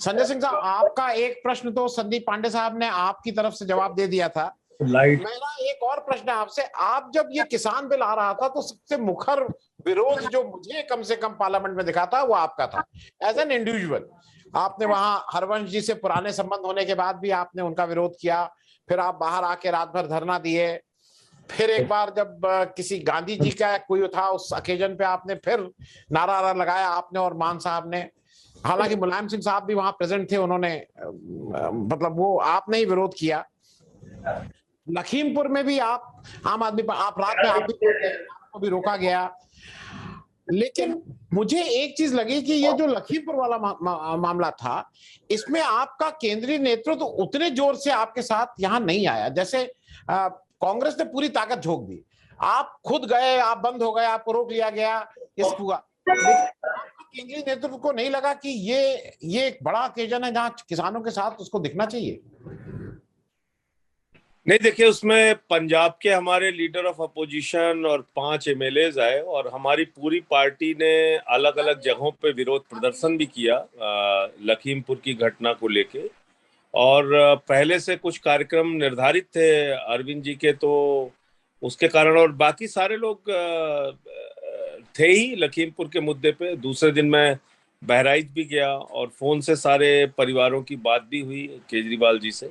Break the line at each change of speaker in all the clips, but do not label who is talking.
संजय सिंह साहब, आपका एक प्रश्न तो संदीप पांडे साहब ने आपकी तरफ से जवाब दे दिया था। मेरा एक और प्रश्न है आपसे। आप जब ये किसान बिल आ रहा था तो सबसे मुखर विरोध जो मुझे कम से कम पार्लियामेंट में दिखा था वो आपका था, एज एन इंडिविजुअल। आपने वहां हरवंश जी से पुराने संबंध होने के बाद भी आपने उनका विरोध किया, फिर आप बाहर आके रात भर धरना दिए, फिर एक बार जब किसी गांधी जी का कोई था उस अकेजन पे आपने फिर नारा लगाया, आपने और मान साहब ने। हालांकि मुलायम सिंह साहब भी वहां प्रेजेंट थे, उन्होंने मतलब वो आपने ही विरोध किया। लखीमपुर में भी आप आम आदमी आप रात में आपको भी रोका गया। लेकिन मुझे एक चीज लगी कि ये जो लखीमपुर वाला मामला था, इसमें आपका केंद्रीय नेतृत्व तो उतने जोर से आपके साथ यहां नहीं आया। जैसे कांग्रेस ने पूरी ताकत झोंक दी, आप खुद गए, आप बंद हो गए, आपको रोक लिया गया, इस पूरा। लेकिन केंद्रीय नेतृत्व को नहीं लगा कि ये एक बड़ा ओकेजन है जहां किसानों के साथ उसको दिखना चाहिए?
नहीं, देखिए, उसमें पंजाब के हमारे लीडर ऑफ अपोजिशन और 5 एमएलएज आए और हमारी पूरी पार्टी ने अलग अलग जगहों पे विरोध प्रदर्शन भी किया लखीमपुर की घटना को लेके। और पहले से कुछ कार्यक्रम निर्धारित थे अरविंद जी के, तो उसके कारण, और बाकी सारे लोग थे ही लखीमपुर के मुद्दे पे। दूसरे दिन मैं बहराइच भी गया और फोन से सारे परिवारों की बात भी हुई केजरीवाल जी से।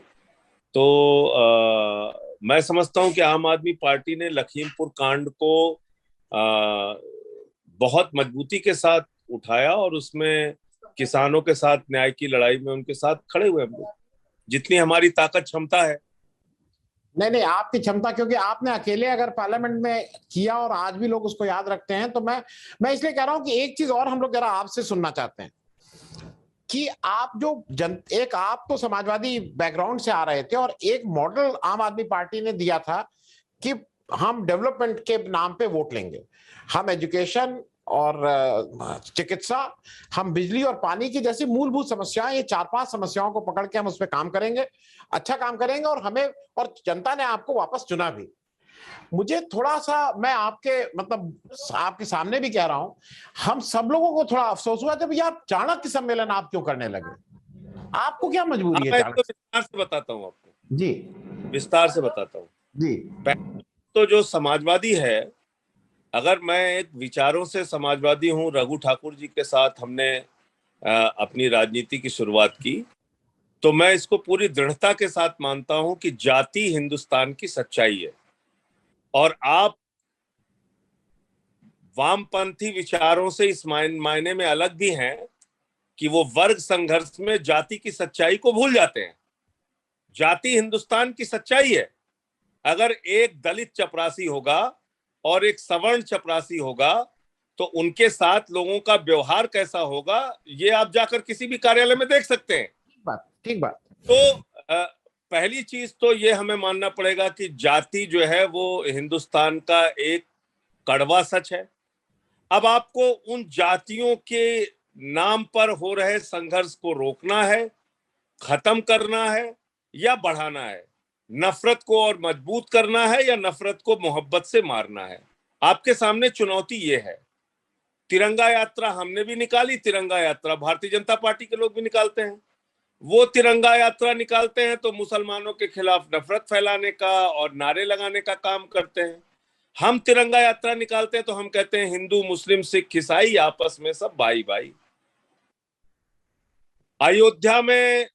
तो मैं समझता हूं कि आम आदमी पार्टी ने लखीमपुर कांड को बहुत मजबूती के साथ उठाया और उसमें किसानों के साथ न्याय की लड़ाई में उनके साथ खड़े हुए हम लोग, जितनी हमारी ताकत क्षमता है।
नहीं, आपकी क्षमता, क्योंकि आपने अकेले अगर पार्लियामेंट में किया और आज भी लोग उसको याद रखते हैं, तो मैं इसलिए कह रहा हूं कि एक चीज और हम लोग जरा आपसे सुनना चाहते हैं कि आप जो एक आप तो समाजवादी बैकग्राउंड से आ रहे थे और एक मॉडल आम आदमी पार्टी ने दिया था कि हम डेवलपमेंट के नाम पे वोट लेंगे, हम एजुकेशन और चिकित्सा, हम बिजली और पानी की जैसी मूलभूत समस्याएं, ये 4-5 समस्याओं को पकड़ के हम उस पर काम करेंगे, अच्छा काम करेंगे। और जनता ने आपको वापस चुना भी। मुझे थोड़ा सा, मैं आपके मतलब आपके सामने भी कह रहा हूं, हम सब लोगों को थोड़ा अफसोस हुआ जब आप चाणक्य सम्मेलन आप क्यों करने लगे? आपको क्या मजबूरी है?
मैं इसको विस्तार से बताता हूँ आपको।
जी,
विस्तार से बताता हूँ
जी।
तो जो समाजवादी है, अगर मैं एक विचारों से समाजवादी हूँ, रघु ठाकुर जी के साथ हमने अपनी राजनीति की शुरुआत की, तो मैं इसको पूरी दृढ़ता के साथ मानता हूं कि जाति हिंदुस्तान की सच्चाई है। और आप वामपंथी विचारों से इस मायने में अलग भी हैं कि वो वर्ग संघर्ष में जाति की सच्चाई को भूल जाते हैं। जाति हिंदुस्तान की सच्चाई है। अगर एक दलित चपरासी होगा और एक सवर्ण चपरासी होगा तो उनके साथ लोगों का व्यवहार कैसा होगा, ये आप जाकर किसी भी कार्यालय में देख सकते हैं।
ठीक बात।
तो पहली चीज तो ये हमें मानना पड़ेगा कि जाति जो है वो हिंदुस्तान का एक कड़वा सच है। अब आपको उन जातियों के नाम पर हो रहे संघर्ष को रोकना है, खत्म करना है या बढ़ाना है, नफरत को और मजबूत करना है या नफरत को मोहब्बत से मारना है। आपके सामने चुनौती ये है। तिरंगा यात्रा हमने भी निकाली, तिरंगा यात्रा भारतीय जनता पार्टी के लोग भी निकालते हैं। वो तिरंगा यात्रा निकालते हैं तो मुसलमानों के खिलाफ नफरत फैलाने का और नारे लगाने का काम करते हैं। हम तिरंगा यात्रा निकालते हैं तो हम कहते हैं हिंदू मुस्लिम सिख ईसाई आपस में सब भाई भाई। अयोध्या में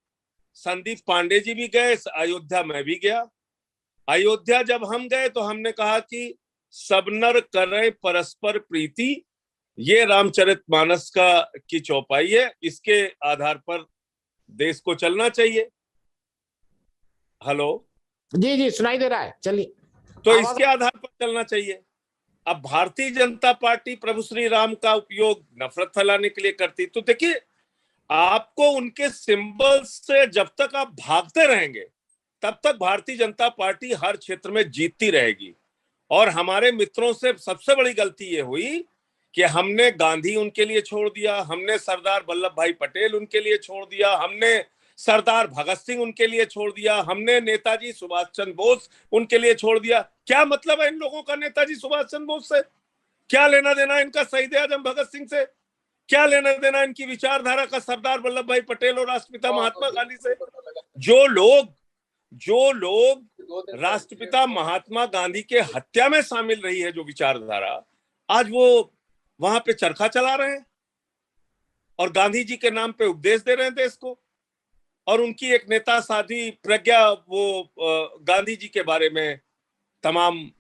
संदीप पांडे जी भी गए, अयोध्या में भी गया। अयोध्या जब हम गए तो हमने कहा कि सब नर करें परस्पर प्रीति, ये रामचरितमानस का की चौपाई है, इसके आधार पर देश को चलना चाहिए। हेलो,
जी जी, सुनाई दे रहा है, चलिए।
तो इसके आधार पर चलना चाहिए। अब भारतीय जनता पार्टी प्रभु श्री राम का उपयोग नफरत फैलाने के लिए करती, तो देखिए, आपको उनके सिंबल से जब तक आप भागते रहेंगे तब तक भारतीय जनता पार्टी हर क्षेत्र में जीतती रहेगी। और हमारे मित्रों से सबसे बड़ी गलती ये हुई कि हमने गांधी उनके लिए छोड़ दिया, हमने सरदार वल्लभ भाई पटेल उनके लिए छोड़ दिया, हमने सरदार भगत सिंह उनके लिए छोड़ दिया, हमने नेताजी सुभाष चंद्र बोस उनके लिए छोड़ दिया। क्या मतलब है इन लोगों का नेताजी सुभाष चंद्र बोस से? क्या लेना देना इनका शहीद आजम भगत सिंह से? क्या लेना देना इनकी विचारधारा का सरदार वल्लभ भाई पटेल और राष्ट्रपिता महात्मा गांधी से? जो लोग राष्ट्रपिता महात्मा गांधी के हत्या में शामिल रही है जो विचारधारा, आज वो वहां पे चरखा चला रहे हैं और गांधी जी के नाम पे उपदेश दे रहे हैं देश को। और उनकी एक नेता साधी प्रज्ञा वो गांधी जी के बारे में तमाम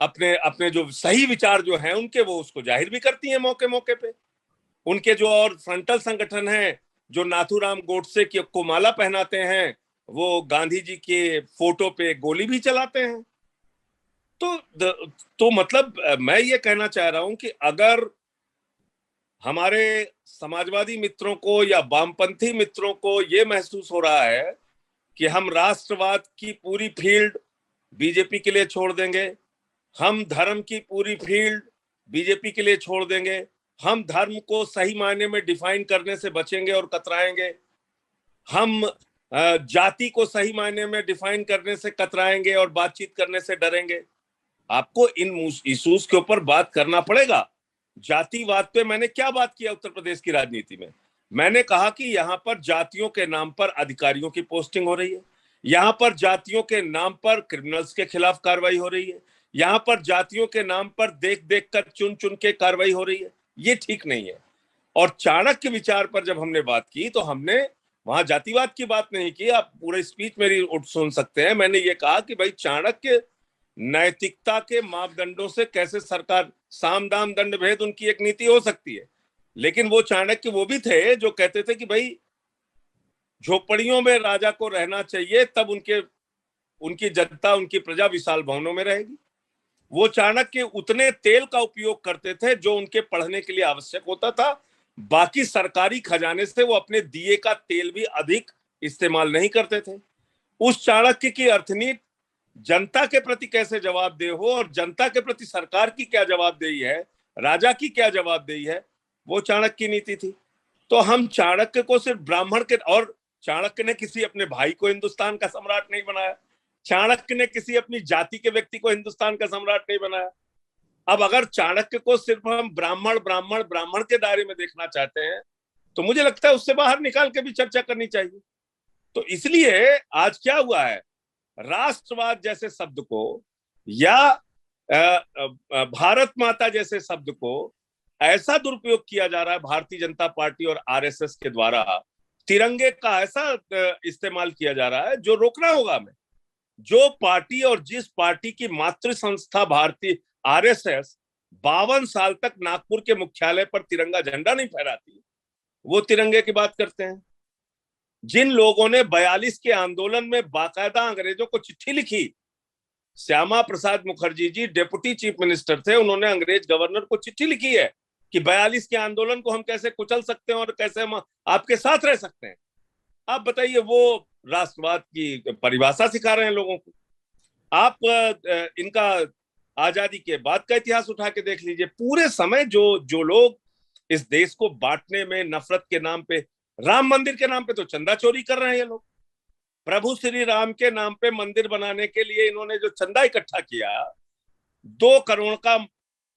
अपने अपने जो सही विचार जो हैं उनके, वो उसको जाहिर भी करती हैं मौके मौके पे। उनके जो और फ्रंटल संगठन हैं जो नाथूराम गोडसे की को माला पहनाते हैं, वो गांधी जी के फोटो पे गोली भी चलाते हैं। तो मतलब मैं ये कहना चाह रहा हूं कि अगर हमारे समाजवादी मित्रों को या वामपंथी मित्रों को ये महसूस हो रहा है कि हम राष्ट्रवाद की पूरी फील्ड बीजेपी के लिए छोड़ देंगे, हम धर्म की पूरी फील्ड बीजेपी के लिए छोड़ देंगे, हम धर्म को सही मायने में डिफाइन करने से बचेंगे और कतराएंगे, हम जाति को सही मायने में डिफाइन करने से कतराएंगे और बातचीत करने से डरेंगे, आपको इन इश्यूज के ऊपर बात करना पड़ेगा। जातिवाद पे मैंने क्या बात किया उत्तर प्रदेश की राजनीति में? मैंने कहा कि यहाँ पर जातियों के नाम पर अधिकारियों की पोस्टिंग हो रही है, यहाँ पर जातियों के नाम पर क्रिमिनल्स के खिलाफ कार्रवाई हो रही है, यहाँ पर जातियों के नाम पर देख देख कर चुन चुन के कार्रवाई हो रही है। ये ठीक नहीं है। और चाणक्य विचार पर जब हमने बात की तो हमने वहां जातिवाद की बात नहीं की। आप पूरे स्पीच मेरी सुन सकते हैं। मैंने ये कहा कि भाई चाणक्य नैतिकता के मापदंडों से कैसे सरकार, साम दाम दंड भेद उनकी एक नीति हो सकती है, लेकिन वो चाणक्य वो भी थे जो कहते थे कि भाई झोपड़ियों में राजा को रहना चाहिए, तब उनकी जनता, उनकी प्रजा विशाल भवनों में रहेगी। वो चाणक्य उतने तेल का उपयोग करते थे जो उनके पढ़ने के लिए आवश्यक होता था, बाकी सरकारी खजाने से वो अपने दिए का तेल भी अधिक इस्तेमाल नहीं करते थे। उस चाणक्य की अर्थनीति जनता के प्रति कैसे जवाबदेह हो और जनता के प्रति सरकार की क्या जवाबदेही है, राजा की क्या जवाबदेही है, वो चाणक्य की नीति थी। तो हम चाणक्य को सिर्फ ब्राह्मण के, और चाणक्य ने किसी अपने भाई को हिंदुस्तान का सम्राट नहीं बनाया, चाणक्य ने किसी अपनी जाति के व्यक्ति को हिंदुस्तान का सम्राट नहीं बनाया। अब अगर चाणक्य को सिर्फ हम ब्राह्मण ब्राह्मण ब्राह्मण के दायरे में देखना चाहते हैं तो मुझे लगता है उससे बाहर निकाल के भी चर्चा करनी चाहिए। तो इसलिए आज क्या हुआ है, राष्ट्रवाद जैसे शब्द को या भारत माता जैसे शब्द को ऐसा दुरुपयोग किया जा रहा है भारतीय जनता पार्टी और आरएसएस के द्वारा, तिरंगे का ऐसा इस्तेमाल किया जा रहा है जो रोकना होगा हमें। जो पार्टी और जिस पार्टी की मातृ संस्था भारतीय आरएसएस 52 साल तक नागपुर के मुख्यालय पर तिरंगा झंडा नहीं फहराती, वो तिरंगे की बात करते हैं। जिन लोगों ने 42 के आंदोलन में बाकायदा अंग्रेजों को चिट्ठी लिखी, Shyama Prasad Mukherjee ji deputy chief minister थे, उन्होंने अंग्रेज गवर्नर को चिट्ठी लिखी है कि 42 के आंदोलन को हम कैसे कुचल सकते हैं और कैसे हम आपके साथ रह सकते हैं। आप बताइए, वो राष्ट्रवाद की परिभाषा सिखा रहे हैं लोगों को। आप इनका आजादी के बाद का इतिहास उठा के देख लीजिए। पूरे समय जो लोग इस देश को बांटने में, नफरत के नाम पे, राम मंदिर के नाम पे तो चंदा चोरी कर रहे हैं ये लोग। प्रभु श्री राम के नाम पे मंदिर बनाने के लिए इन्होंने जो चंदा इकट्ठा किया, 2 करोड़ का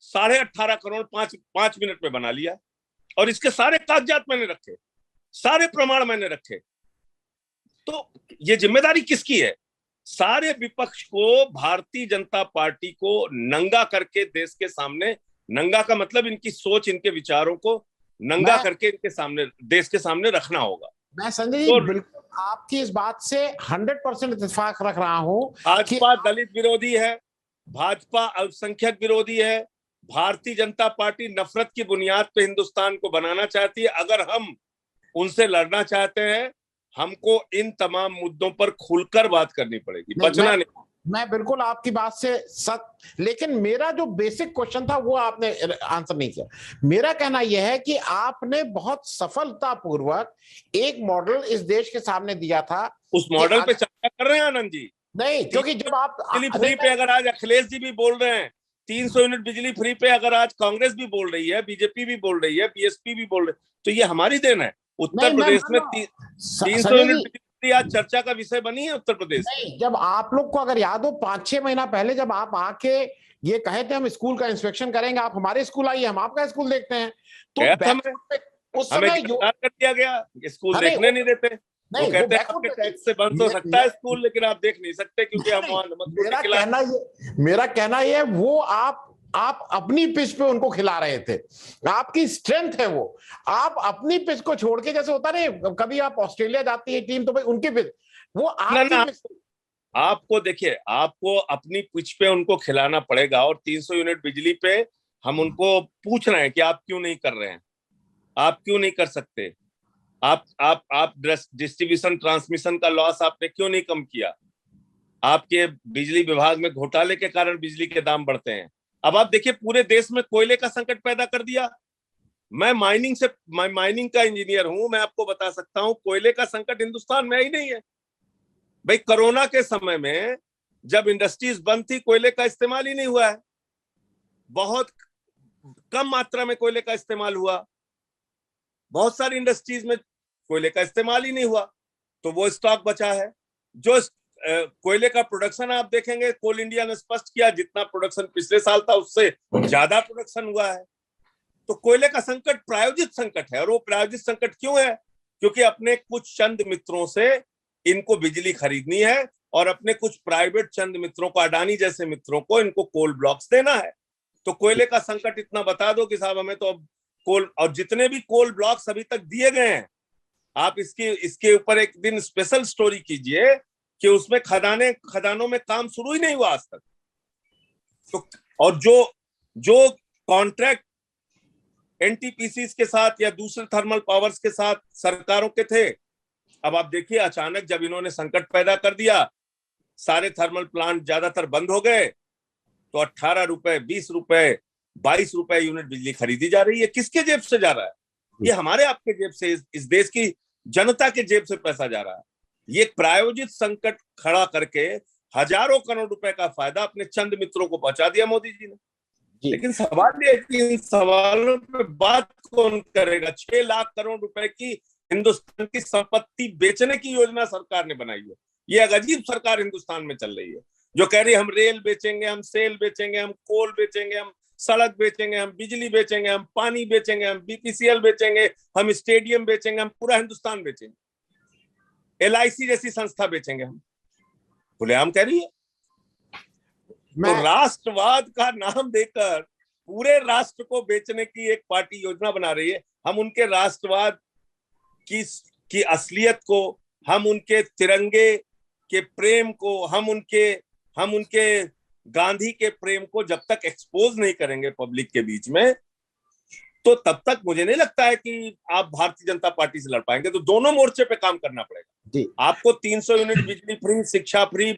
18.5 करोड़ 5 मिनट में बना लिया। और इसके सारे कागजात मैंने रखे, सारे प्रमाण मैंने रखे। तो ये जिम्मेदारी किसकी है? सारे विपक्ष को, भारतीय जनता पार्टी को नंगा करके देश के सामने, नंगा का मतलब इनकी सोच, इनके विचारों को नंगा करके इनके सामने, देश के सामने रखना होगा।
मैं संजय जी बिल्कुल आपकी इस बात से 100% इत्तेफाक रख रहा हूं।
भाजपा दलित विरोधी है, भाजपा अल्पसंख्यक विरोधी है, भारतीय जनता पार्टी नफरत की बुनियाद पे हिंदुस्तान को बनाना चाहती है। अगर हम उनसे लड़ना चाहते हैं, हमको इन तमाम मुद्दों पर खुलकर बात करनी पड़ेगी, बचना नहीं।
मैं बिल्कुल आपकी बात से लेकिन मेरा जो बेसिक क्वेश्चन था वो आपने आंसर नहीं किया। मेरा कहना यह है कि आपने बहुत सफलतापूर्वक एक मॉडल इस देश के सामने दिया था।
उस मॉडल पे चर्चा कर रहे हैं आनंद जी।
नहीं, क्योंकि जब आप
बिजली फ्री पे अगर आज अखिलेश जी भी बोल रहे हैं, 300 यूनिट बिजली फ्री पे अगर आज कांग्रेस भी बोल रही है, बीजेपी भी बोल रही है, बीएसपी भी बोल रही है, तो ये हमारी देन है। उत्तर प्रदेश में 300 यूनिट आज चर्चा का विषय बनी है उत्तर प्रदेश।
नहीं, जब आप लोग को अगर याद हो 5-6 महीना पहले जब आप आके ये कहे थे हम स्कूल का इंस्पेक्शन करेंगे, आप हमारे स्कूल आइए, हम आपका स्कूल देखते हैं। तो उस
हमें
समय
गिरफ्तार कर दिया गया, स्कूल
नहीं
देखने नहीं देते। वो
नहीं, वो
कहते हैं आपके
बैकवर्ड।
टैक्स से बंद हो सकता है स्कूल, लेकिन आप देख नहीं सकते क्योंकि हम
नहीं,
वहां नमक के खिलाफ।
मेरा कहना ये, वो आप अपनी पिच पे उनको खिला रहे थे, आपकी स्ट्रेंथ है वो। आप अपनी पिच को छोड़ के, जैसे होता नहीं, कभी आप ऑस्ट्रेलिया जाती है टीम तो भाई उनकी पिच, वो
ना
आपकी
ना,
पिच।
आपको देखिए, आपको अपनी पिच पे उनको खिलाना पड़ेगा। और 300 यूनिट बिजली पे हम उनको पूछ रहे हैं कि आप क्यों नहीं कर रहे हैं, आप क्यों नहीं कर सकते, आप डिस्ट्रीब्यूशन ट्रांसमिशन का लॉस आपने क्यों नहीं कम किया। आपके बिजली विभाग में घोटाले के कारण बिजली के दाम बढ़ते हैं। अब आप देखिए, पूरे देश में कोयले का संकट पैदा कर दिया। मैं माइनिंग का इंजीनियर हूं, मैं आपको बता सकता हूं कोयले का संकट हिंदुस्तान में ही नहीं है। भाई कोरोना के समय में जब इंडस्ट्रीज बंद थी, कोयले का इस्तेमाल ही नहीं हुआ है, बहुत कम मात्रा में कोयले का इस्तेमाल हुआ। बहुत सारी इंडस्ट्रीज में कोयले का इस्तेमाल ही नहीं हुआ, तो वो स्टॉक बचा है। जो कोयले का प्रोडक्शन आप देखेंगे, कोल इंडिया ने स्पष्ट किया, जितना प्रोडक्शन पिछले साल था उससे ज्यादा प्रोडक्शन हुआ है। तो कोयले का संकट प्रायोजित संकट है। और वो प्रायोजित संकट क्यों है? क्योंकि अपने कुछ चंद मित्रों से इनको बिजली खरीदनी है, और अपने कुछ प्राइवेट चंद मित्रों को, अडानी जैसे मित्रों को, इनको कोल ब्लॉक्स देना है। तो कोयले का संकट इतना बता दो कि साहब हमें तो अब कोल, और जितने भी कोल ब्लॉक्स अभी तक दिए गए हैं, आप इसके ऊपर एक दिन स्पेशल स्टोरी कीजिए कि उसमें खदानों में काम शुरू ही नहीं हुआ आज तक। तो और जो जो कॉन्ट्रैक्ट एनटीपीसी के साथ या दूसरे थर्मल पावर्स के साथ सरकारों के थे, अब आप देखिए अचानक जब इन्होंने संकट पैदा कर दिया, सारे थर्मल प्लांट ज्यादातर बंद हो गए, तो 18 रुपए, 20 रुपए, 22 रुपए यूनिट बिजली खरीदी जा रही है। किसके जेब से जा रहा है? ये हमारे आपके जेब से, इस देश की जनता के जेब से पैसा जा रहा है। ये प्रायोजित संकट खड़ा करके हजारों करोड़ रुपए का फायदा अपने चंद मित्रों को पहुंचा दिया मोदी जी ने। लेकिन सवाल ये है कि इन सवालों पे बात कौन करेगा? 6 लाख करोड़ रुपए की हिंदुस्तान की संपत्ति बेचने की योजना सरकार ने बनाई है। ये एक अजीब सरकार हिंदुस्तान में चल रही है, जो कह रही है हम रेल बेचेंगे, हम सेल बेचेंगे, हम कोल बेचेंगे, हम सड़क बेचेंगे, हम बिजली बेचेंगे, हम पानी बेचेंगे, हम बीपीसीएल बेचेंगे, हम स्टेडियम बेचेंगे, हम पूरा हिंदुस्तान बेचेंगे, एलआईसी जैसी संस्था बेचेंगे। हम खुलेआम कह रही है। तो राष्ट्रवाद का नाम देकर पूरे राष्ट्र को बेचने की एक पार्टी योजना बना रही है। हम उनके राष्ट्रवाद की असलियत को, हम उनके तिरंगे के प्रेम को, हम उनके गांधी के प्रेम को जब तक एक्सपोज नहीं करेंगे पब्लिक के बीच में, तो तब तक मुझे नहीं लगता है कि आप भारतीय जनता पार्टी से लड़ पाएंगे। तो दोनों मोर्चे पे काम करना पड़ेगा। आपको 300 यूनिट बिजली फ्री, शिक्षा फ्री,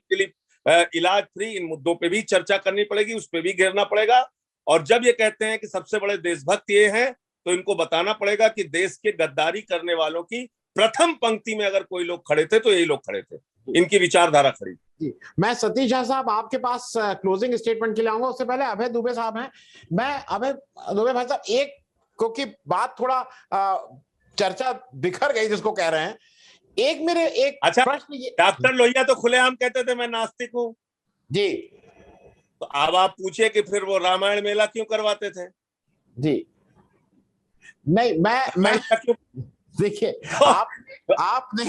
इलाज फ्री, इन मुद्दों पे भी चर्चा करनी पड़ेगी, उस पर भी घेरना पड़ेगा। और जब ये कहते हैं कि सबसे बड़े देशभक्त ये हैं, तो इनको बताना पड़ेगा कि देश के गद्दारी करने वालों की प्रथम पंक्ति में अगर कोई लोग खड़े थे तो यही लोग खड़े थे, इनकी विचारधारा खड़ी।
मैं सतीश झा साहब आपके पास क्लोजिंग स्टेटमेंट के लिए आऊंगा, उससे पहले अभय दुबे साहब हैं। मैं अभय दुबे भाई साहब, एक क्योंकि बात थोड़ा चर्चा बिखर गई जिसको कह रहे हैं, एक मेरे एक
प्रश्न। डॉक्टर लोहिया तो खुलेआम कहते थे मैं नास्तिक हूं
जी,
तो अब आप पूछिए कि फिर वो रामायण मेला क्यों करवाते थे?
जी नहीं, मैं
क्यों?
देखिए आपने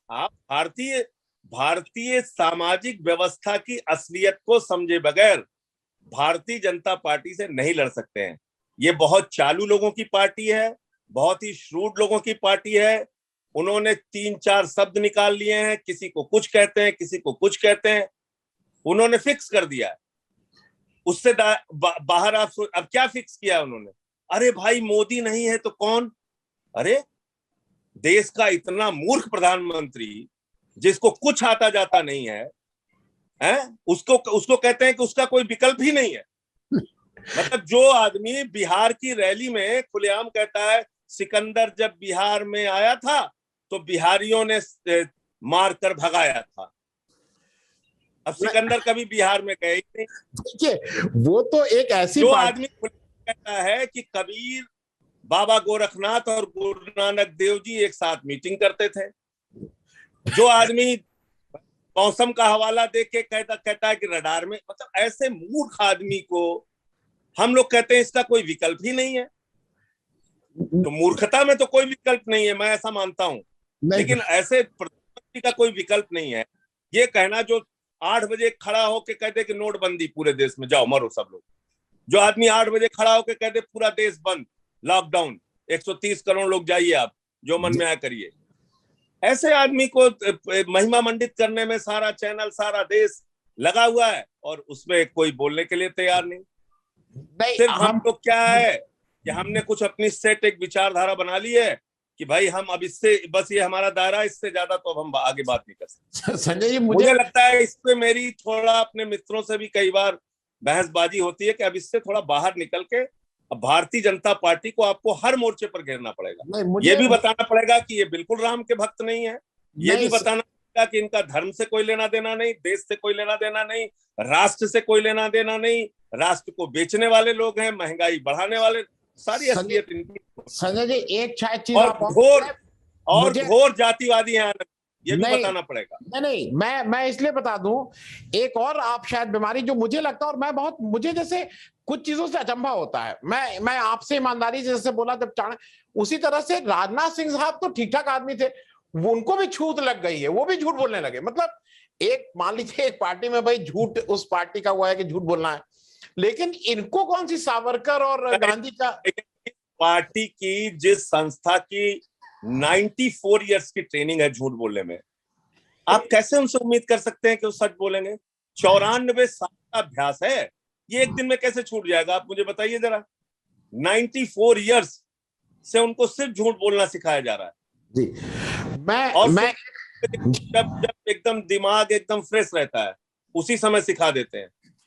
आप भारतीय सामाजिक व्यवस्था की असलियत को समझे बगैर भारतीय जनता पार्टी से नहीं लड़ सकते हैं। ये बहुत चालू लोगों की पार्टी है, बहुत ही श्रूड लोगों की पार्टी है। उन्होंने 3-4 शब्द निकाल लिए हैं, किसी को कुछ कहते हैं, किसी को कुछ कहते हैं, उन्होंने फिक्स कर दिया है। उससे बाहर आप अब क्या फिक्स किया उन्होंने? अरे भाई मोदी नहीं है तो कौन? अरे देश का इतना मूर्ख प्रधानमंत्री जिसको कुछ आता जाता नहीं है, उसको कहते हैं कि उसका कोई विकल्प ही नहीं है। मतलब जो आदमी बिहार की रैली में खुलेआम कहता है सिकंदर जब बिहार में आया था तो बिहारियों ने मारकर भगाया था, अब सिकंदर कभी बिहार में गए ही नहीं।
देखिए वो तो एक ऐसी
जो आदमी कहता है कि कबीर, बाबा गोरखनाथ और गुरु नानक देव जी एक साथ मीटिंग करते थे, जो आदमी मौसम का हवाला दे के कहता है कि रडार में, मतलब ऐसे मूर्ख आदमी को हम लोग कहते हैं इसका कोई विकल्प ही नहीं है। तो मूर्खता में तो कोई विकल्प नहीं है, मैं ऐसा मानता हूं, लेकिन ऐसे प्रधानमंत्री का कोई विकल्प नहीं है। ये कहना जो 8 बजे खड़ा होके कह दे कि नोटबंदी पूरे देश में, जाओ मरो सब लोग, जो आदमी 8 बजे खड़ा होके कह दे पूरा देश बंद, लॉकडाउन, 130 करोड़ लोग जाइए आप, जो मन में आया करिए, ऐसे आदमी को महिमा मंडित करने में सारा चैनल, सारा देश लगा हुआ है, और उसमें कोई बोलने के लिए तैयार नहीं। सिर्फ हम लोग क्या है कि हमने कुछ अपनी सेट एक विचारधारा बना ली है कि भाई हम अब इससे बस ये हमारा दायरा, इससे ज्यादा तो अब हम आगे बात नहीं कर सकते।
संजय जी,
मुझे लगता है इस पे मेरी थोड़ा अपने मित्रों से भी कई बार बहसबाजी होती है कि अब इससे थोड़ा बाहर निकल के अब भारतीय जनता पार्टी को आपको हर मोर्चे पर घेरना पड़ेगा। ये भी बताना पड़ेगा कि ये बिल्कुल राम के भक्त नहीं है, ये भी बताना पड़ेगा कि इनका धर्म से कोई लेना देना नहीं, देश से कोई लेना देना नहीं, राष्ट्र से कोई लेना देना नहीं, राष्ट्र को बेचने वाले लोग हैं, महंगाई बढ़ाने वाले, सारी असलियत इनकी।
संजय जी, एक शायद चीज
और घोर जातिवादी हैं, ये भी बताना पड़ेगा।
नहीं, मैं इसलिए बता दूं, एक और आप शायद बीमारी जो मुझे लगता है, और मुझे जैसे कुछ चीजों से अचंभा होता है, मैं आपसे ईमानदारी से जैसे बोला जब उसी तरह से राजनाथ सिंह साहब तो ठीक ठाक आदमी थे, उनको भी छूत लग गई है, वो भी झूठ बोलने लगे। मतलब एक मान लीजिए एक पार्टी में भाई झूठ उस पार्टी का हुआ है कि झूठ बोलना है, लेकिन इनको कौन सी सावरकर और गांधी का,
पार्टी की जिस संस्था की 94 इयर्स की ट्रेनिंग है झूठ बोलने में, आप कैसे उनसे उम्मीद कर सकते हैं कि वो सच बोलेंगे? 94 साल का अभ्यास है, ये एक दिन में कैसे छूट जाएगा? आप मुझे बताइए जरा। 94 इयर्स से उनको सिर्फ झूठ बोलना सिखाया जा रहा है
जी।
जब एकदम दिमाग एकदम फ्रेश रहता है, उसी समय सिखा देते हैं।